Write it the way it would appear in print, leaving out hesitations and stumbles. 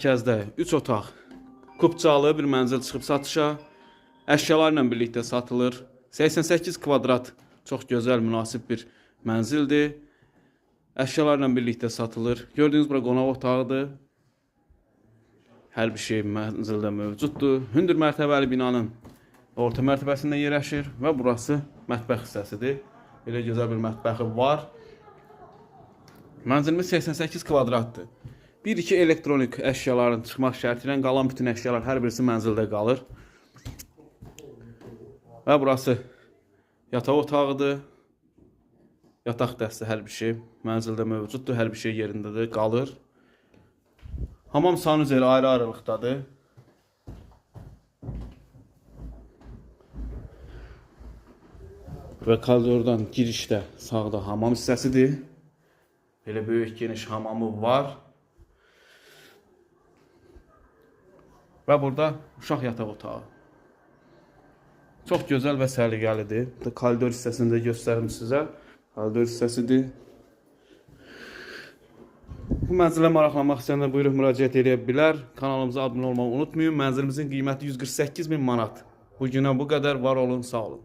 mərkəzdə 3 otaq, kubcalı bir mənzil çıxıb satışa. Əşyalarla birlikdə satılır. 88 kvadrat çox gözəl, münasib bir mənzildir. Əşyalarla birlikdə satılır. Gördüyünüz bura qonaq otağıdır. Hər bir şey mənzildə mövcuddur. Hündür mərtəbəli binanın orta mərtəbəsində yerləşir və burası mətbəx hissəsidir. Belə gözəl bir mətbəxi var. Mənzilimiz 88 kvadratdır. 1-2 elektronik əşyaların çıxmaq şərti ilə qalan bütün əşyalar hər birisi mənzildə qalır. Və burası yataq otağıdır. Yataq dəstə hər bir şey mənzildə mövcuddur. Hər bir şey yerindədir, qalır. Hamam sanuzeli ayrı-ayrılıqdadır. Və koridordan girişdə sağda hamam hissəsidir. Belə böyük geniş hamamı var. Və burada uşaq yataq otağı. Çox gözəl və səliqəlidir. Koridor hissəsini də göstərim sizə. Koridor hissəsidir. Bu mənzilə maraqlanmaq istəyənlər buyurub müraciət edə bilər. Kanalımıza abunə olmağı unutmayın. Mənzilimizin qiyməti 148.000 manat. Bu günə bu qədər. Var olun, sağ olun.